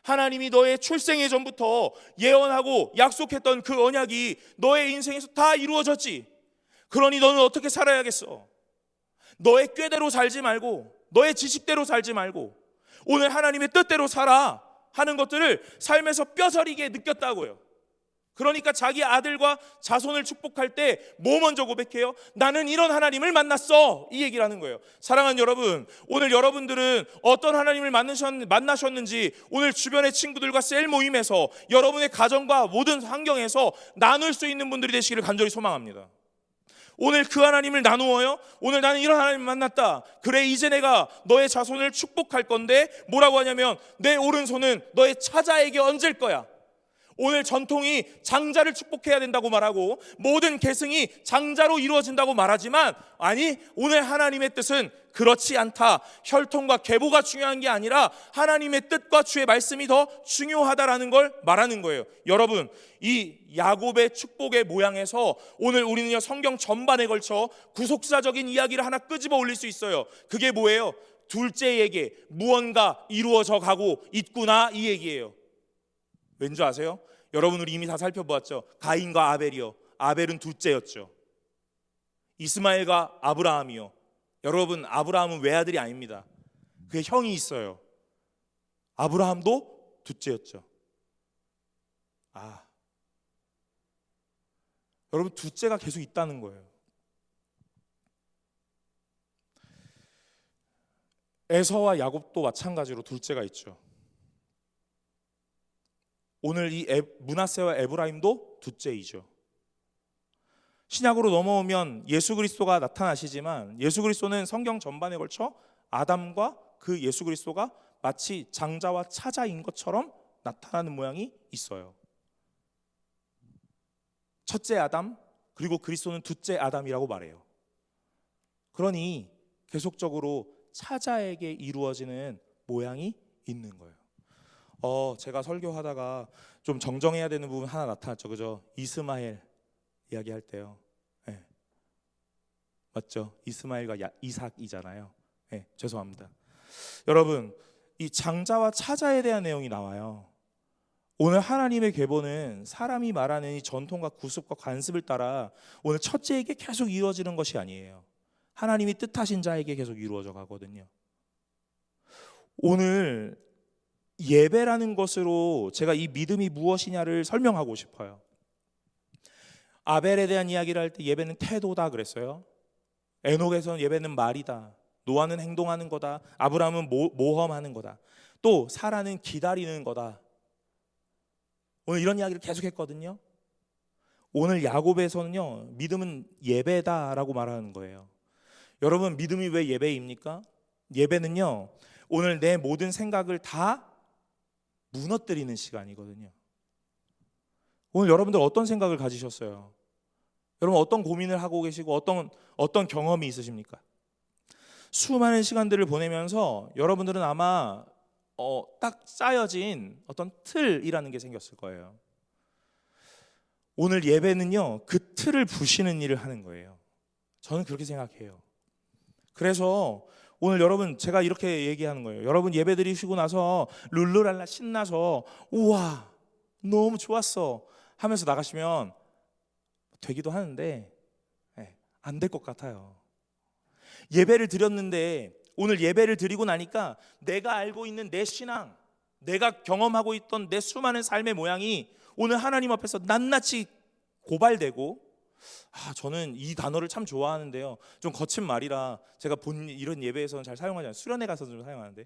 Speaker 1: 하나님이 너의 출생의 전부터 예언하고 약속했던 그 언약이 너의 인생에서 다 이루어졌지. 그러니 너는 어떻게 살아야겠어? 너의 꾀대로 살지 말고 너의 지식대로 살지 말고 오늘 하나님의 뜻대로 살아 하는 것들을 삶에서 뼈저리게 느꼈다고요. 그러니까 자기 아들과 자손을 축복할 때 뭐 먼저 고백해요? 나는 이런 하나님을 만났어, 이 얘기를 하는 거예요. 사랑하는 여러분, 오늘 여러분들은 어떤 하나님을 만나셨는지 오늘 주변의 친구들과 셀 모임에서 여러분의 가정과 모든 환경에서 나눌 수 있는 분들이 되시기를 간절히 소망합니다. 오늘 그 하나님을 나누어요. 오늘 나는 이런 하나님을 만났다. 그래, 이제 내가 너의 자손을 축복할 건데 뭐라고 하냐면 내 오른손은 너의 차자에게 얹을 거야. 오늘 전통이 장자를 축복해야 된다고 말하고 모든 계승이 장자로 이루어진다고 말하지만, 아니, 오늘 하나님의 뜻은 그렇지 않다. 혈통과 계보가 중요한 게 아니라 하나님의 뜻과 주의 말씀이 더 중요하다라는 걸 말하는 거예요. 여러분, 이 야곱의 축복의 모양에서 오늘 우리는요, 성경 전반에 걸쳐 구속사적인 이야기를 하나 끄집어 올릴 수 있어요. 그게 뭐예요? 둘째에게 무언가 이루어져 가고 있구나, 이 얘기예요. 왠지 아세요? 여러분, 우리 이미 다 살펴보았죠. 가인과 아벨이요, 아벨은 둘째였죠. 이스마엘과 아브라함이요, 여러분, 아브라함은 외아들이 아닙니다. 그의 형이 있어요. 아브라함도 둘째였죠. 여러분, 둘째가 계속 있다는 거예요. 에서와 야곱도 마찬가지로 둘째가 있죠. 오늘 이 므낫세와 에브라임도 둘째이죠. 신약으로 넘어오면 예수 그리스도가 나타나시지만, 예수 그리스도는 성경 전반에 걸쳐 아담과 그 예수 그리스도가 마치 장자와 차자인 것처럼 나타나는 모양이 있어요. 첫째 아담, 그리고 그리스도는 둘째 아담이라고 말해요. 그러니 계속적으로 차자에게 이루어지는 모양이 있는 거예요. 제가 설교하다가 좀 정정해야 되는 부분 하나 나타났죠, 그죠? 이스마엘 이야기할 때요. 네. 맞죠? 이스마엘과 이삭이잖아요. 네, 죄송합니다. 여러분, 이 장자와 차자에 대한 내용이 나와요. 오늘 하나님의 계보는 사람이 말하는 이 전통과 구습과 관습을 따라 오늘 첫째에게 계속 이루어지는 것이 아니에요. 하나님이 뜻하신 자에게 계속 이루어져 가거든요. 오늘 예배라는 것으로 제가 이 믿음이 무엇이냐를 설명하고 싶어요. 아벨에 대한 이야기를 할 때 예배는 태도다 그랬어요. 에녹에서는 예배는 말이다. 노아는 행동하는 거다. 아브라함은 모험하는 거다. 또 사라는 기다리는 거다. 오늘 이런 이야기를 계속 했거든요. 오늘 야곱에서는요, 믿음은 예배다라고 말하는 거예요. 여러분, 믿음이 왜 예배입니까? 예배는요, 오늘 내 모든 생각을 다 무너뜨리는 시간이거든요. 오늘 여러분들 어떤 생각을 가지셨어요? 여러분, 어떤 고민을 하고 계시고 어떤 경험이 있으십니까? 수많은 시간들을 보내면서 여러분들은 아마 딱 짜여진 어떤 틀이라는 게 생겼을 거예요. 오늘 예배는요, 그 틀을 부시는 일을 하는 거예요. 저는 그렇게 생각해요. 그래서 오늘 여러분, 제가 이렇게 얘기하는 거예요. 여러분, 예배 드리시고 나서 룰루랄라 신나서 우와 너무 좋았어 하면서 나가시면 되기도 하는데 안 될 것 같아요. 예배를 드렸는데, 오늘 예배를 드리고 나니까 내가 알고 있는 내 신앙, 내가 경험하고 있던 내 수많은 삶의 모양이 오늘 하나님 앞에서 낱낱이 고발되고, 저는 이 단어를 참 좋아하는데요, 좀 거친 말이라 제가 이런 예배에서는 잘 사용하지 않아요. 수련회 가서 좀 사용하는데,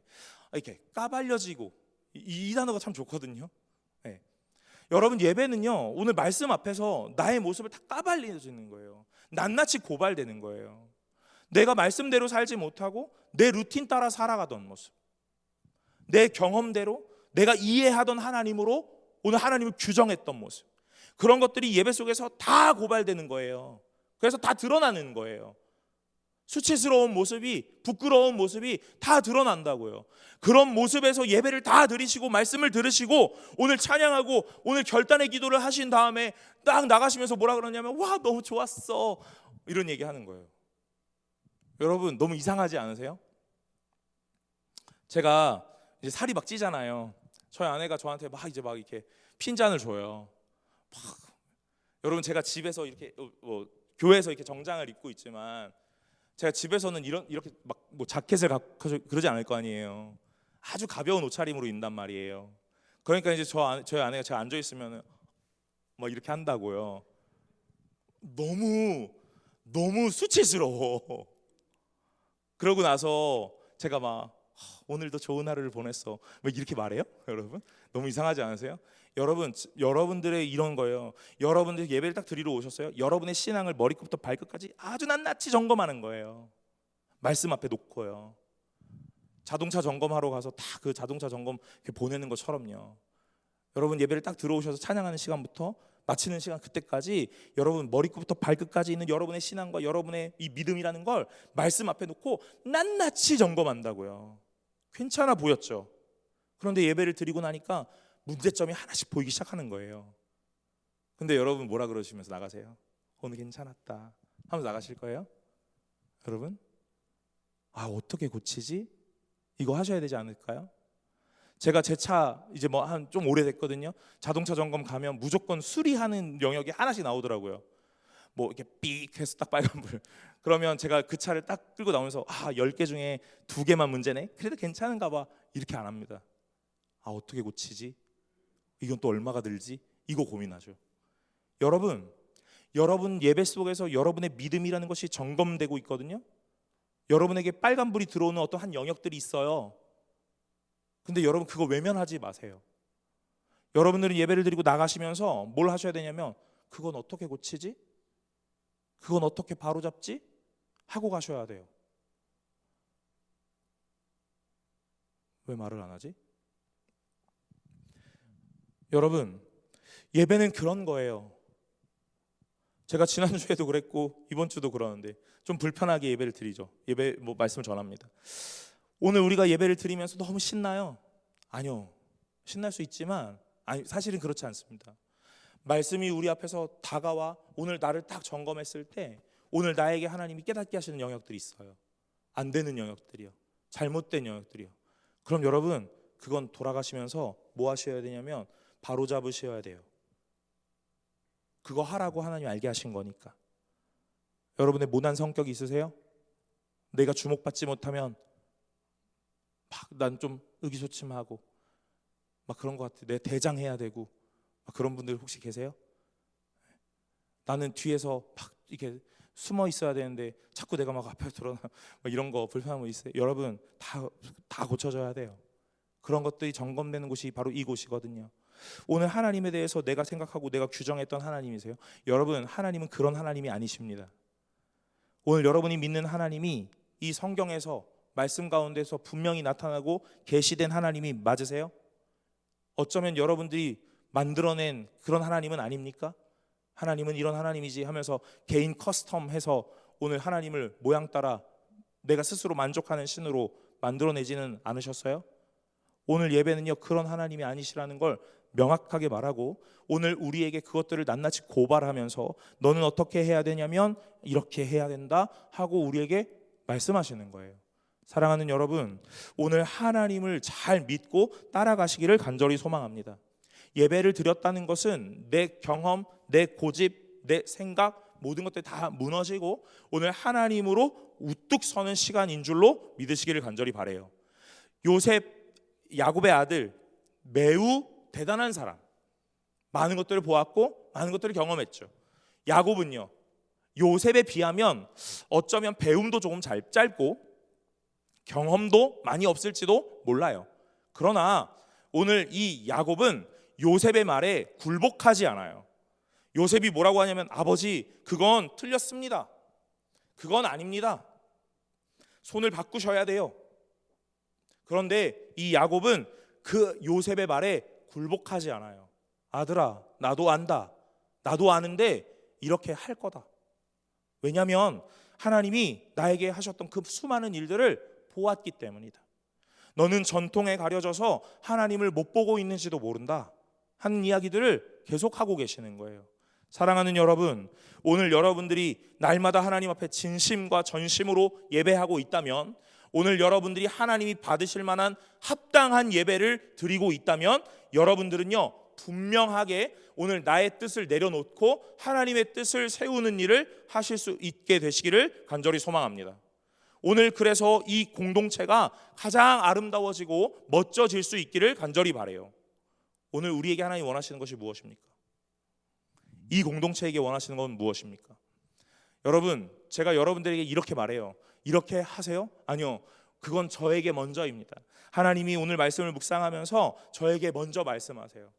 Speaker 1: 이렇게 까발려지고, 이 단어가 참 좋거든요. 네. 여러분, 예배는요, 오늘 말씀 앞에서 나의 모습을 다 까발려지는 거예요. 낱낱이 고발되는 거예요. 내가 말씀대로 살지 못하고 내 루틴 따라 살아가던 모습, 내 경험대로 내가 이해하던 하나님으로 오늘 하나님을 규정했던 모습, 그런 것들이 예배 속에서 다 고발되는 거예요. 그래서 다 드러나는 거예요. 수치스러운 모습이, 부끄러운 모습이 다 드러난다고요. 그런 모습에서 예배를 다 드리시고 말씀을 들으시고 오늘 찬양하고 오늘 결단의 기도를 하신 다음에 딱 나가시면서 뭐라 그러냐면, 와 너무 좋았어, 이런 얘기 하는 거예요. 여러분, 너무 이상하지 않으세요? 제가 이제 살이 막 찌잖아요. 저희 아내가 저한테 막 이렇게 핀잔을 줘요. 여러분, 제가 집에서 이렇게 교회에서 이렇게 정장을 입고 있지만 제가 집에서는 이렇게 막 자켓을 갖고 그러지 않을 거 아니에요. 아주 가벼운 옷차림으로 입는단 말이에요. 그러니까 이제 저희 아내가 제가 앉아 있으면 막 이렇게 한다고요. 너무 수치스러워. 그러고 나서 제가 막 오늘도 좋은 하루를 보냈어, 왜 이렇게 말해요? 여러분, 너무 이상하지 않으세요? 여러분들의 이런 거예요. 여러분들 예배를 딱 드리러 오셨어요. 여러분의 신앙을 머리끝부터 발끝까지 아주 낱낱이 점검하는 거예요. 말씀 앞에 놓고요. 자동차 점검하러 가서 다 그 자동차 점검 이렇게 보내는 것처럼요. 여러분 예배를 딱 들어오셔서 찬양하는 시간부터 마치는 시간 그때까지 여러분 머리끝부터 발끝까지 있는 여러분의 신앙과 여러분의 이 믿음이라는 걸 말씀 앞에 놓고 낱낱이 점검한다고요. 괜찮아 보였죠. 그런데 예배를 드리고 나니까 문제점이 하나씩 보이기 시작하는 거예요. 근데 여러분 뭐라 그러시면서 나가세요? 오늘 괜찮았다 하면서 나가실 거예요? 여러분? 어떻게 고치지? 이거 하셔야 되지 않을까요? 제가 제 차 이제 뭐 한 좀 오래됐거든요. 자동차 점검 가면 무조건 수리하는 영역이 하나씩 나오더라고요. 뭐 이렇게 삑 해서 딱 빨간불. 그러면 제가 그 차를 딱 끌고 나오면서 10개 중에 2개만 문제네. 그래도 괜찮은가 봐. 이렇게 안 합니다. 어떻게 고치지? 이건 또 얼마가 들지? 이거 고민하죠. 여러분 예배 속에서 여러분의 믿음이라는 것이 점검되고 있거든요. 여러분에게 빨간불이 들어오는 어떤 한 영역들이 있어요. 근데 여러분 그거 외면하지 마세요. 여러분들은 예배를 드리고 나가시면서 뭘 하셔야 되냐면 그건 어떻게 고치지? 그건 어떻게 바로잡지? 하고 가셔야 돼요. 왜 말을 안 하지? 여러분 예배는 그런 거예요. 제가 지난주에도 그랬고 이번 주도 그러는데 좀 불편하게 예배를 드리죠. 예배 말씀을 전합니다. 오늘 우리가 예배를 드리면서 너무 신나요? 아니요. 신날 수 있지만 사실은 그렇지 않습니다. 말씀이 우리 앞에서 다가와 오늘 나를 딱 점검했을 때 오늘 나에게 하나님이 깨닫게 하시는 영역들이 있어요. 안 되는 영역들이요. 잘못된 영역들이요. 그럼 여러분 그건 돌아가시면서 뭐 하셔야 되냐면 바로 잡으셔야 돼요. 그거 하라고 하나님 알게 하신 거니까. 여러분의 모난 성격이 있으세요? 내가 주목받지 못하면 난 좀 의기소침하고 막 그런 것 같아. 내 대장해야 되고 막 그런 분들 혹시 계세요? 나는 뒤에서 막 이렇게 숨어 있어야 되는데 자꾸 내가 막 앞에 드러나 막 이런 거 불편한 거 있어요. 여러분 다 고쳐져야 돼요. 그런 것들이 점검되는 곳이 바로 이곳이거든요. 오늘 하나님에 대해서 내가 생각하고 내가 규정했던 하나님이세요? 여러분 하나님은 그런 하나님이 아니십니다. 오늘 여러분이 믿는 하나님이 이 성경에서 말씀 가운데서 분명히 나타나고 계시된 하나님이 맞으세요? 어쩌면 여러분들이 만들어낸 그런 하나님은 아닙니까? 하나님은 이런 하나님이지 하면서 개인 커스텀해서 오늘 하나님을 모양 따라 내가 스스로 만족하는 신으로 만들어내지는 않으셨어요? 오늘 예배는요 그런 하나님이 아니시라는 걸 명확하게 말하고 오늘 우리에게 그것들을 낱낱이 고발하면서 너는 어떻게 해야 되냐면 이렇게 해야 된다 하고 우리에게 말씀하시는 거예요. 사랑하는 여러분, 오늘 하나님을 잘 믿고 따라가시기를 간절히 소망합니다. 예배를 드렸다는 것은 내 경험, 내 고집, 내 생각 모든 것들이 다 무너지고 오늘 하나님으로 우뚝 서는 시간인 줄로 믿으시기를 간절히 바라요. 야곱의 아들, 매우 대단한 사람, 많은 것들을 보았고 많은 것들을 경험했죠. 야곱은요 요셉에 비하면 어쩌면 배움도 조금 짧고 경험도 많이 없을지도 몰라요. 그러나 오늘 이 야곱은 요셉의 말에 굴복하지 않아요. 요셉이 뭐라고 하냐면 아버지 그건 틀렸습니다. 그건 아닙니다. 손을 바꾸셔야 돼요. 그런데 이 야곱은 그 요셉의 말에 굴복하지 않아요. 아들아 나도 안다. 나도 아는데 이렇게 할 거다. 왜냐하면 하나님이 나에게 하셨던 그 수많은 일들을 보았기 때문이다. 너는 전통에 가려져서 하나님을 못 보고 있는지도 모른다 하는 이야기들을 계속하고 계시는 거예요. 사랑하는 여러분, 오늘 여러분들이 날마다 하나님 앞에 진심과 전심으로 예배하고 있다면 오늘 여러분들이 하나님이 받으실 만한 합당한 예배를 드리고 있다면 여러분들은요 분명하게 오늘 나의 뜻을 내려놓고 하나님의 뜻을 세우는 일을 하실 수 있게 되시기를 간절히 소망합니다. 오늘 그래서 이 공동체가 가장 아름다워지고 멋져질 수 있기를 간절히 바라요. 오늘 우리에게 하나님 원하시는 것이 무엇입니까? 이 공동체에게 원하시는 건 무엇입니까? 여러분, 제가 여러분들에게 이렇게 말해요. 이렇게 하세요? 아니요. 그건 저에게 먼저입니다. 하나님이 오늘 말씀을 묵상하면서 저에게 먼저 말씀하세요.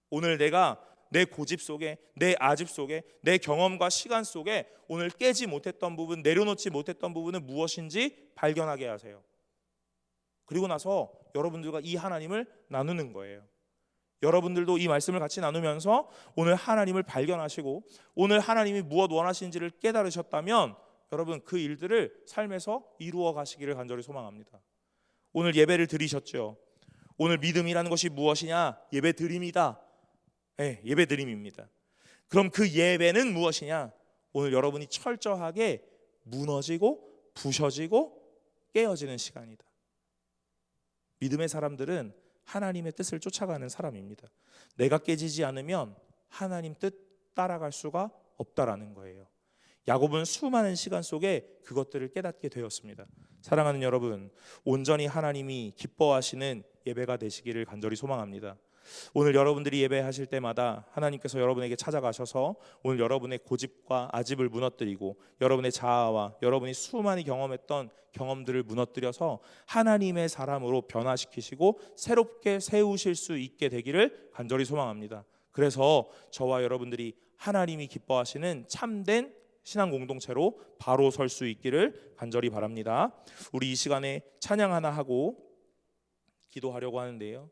Speaker 1: 오늘 내가 내 고집 속에, 내 아집 속에, 내 경험과 시간 속에 오늘 깨지 못했던 부분, 내려놓지 못했던 부분은 무엇인지 발견하게 하세요. 그리고 나서 여러분들과 이 하나님을 나누는 거예요. 여러분들도 이 말씀을 같이 나누면서 오늘 하나님을 발견하시고 오늘 하나님이 무엇 원하시는지를 깨달으셨다면 여러분 그 일들을 삶에서 이루어 가시기를 간절히 소망합니다. 오늘 예배를 드리셨죠. 오늘 믿음이라는 것이 무엇이냐? 예배 드림이다. 네, 예배 드림입니다. 그럼 그 예배는 무엇이냐? 오늘 여러분이 철저하게 무너지고 부셔지고 깨어지는 시간이다. 믿음의 사람들은 하나님의 뜻을 쫓아가는 사람입니다. 내가 깨지지 않으면 하나님 뜻 따라갈 수가 없다라는 거예요. 야곱은 수많은 시간 속에 그것들을 깨닫게 되었습니다. 사랑하는 여러분, 온전히 하나님이 기뻐하시는 예배가 되시기를 간절히 소망합니다. 오늘 여러분들이 예배하실 때마다 하나님께서 여러분에게 찾아가셔서 오늘 여러분의 고집과 아집을 무너뜨리고 여러분의 자아와 여러분이 수많이 경험했던 경험들을 무너뜨려서 하나님의 사람으로 변화시키시고 새롭게 세우실 수 있게 되기를 간절히 소망합니다. 그래서 저와 여러분들이 하나님이 기뻐하시는 참된 신앙 공동체로 바로 설 수 있기를 간절히 바랍니다. 우리 이 시간에 찬양 하나 하고 기도하려고 하는데요.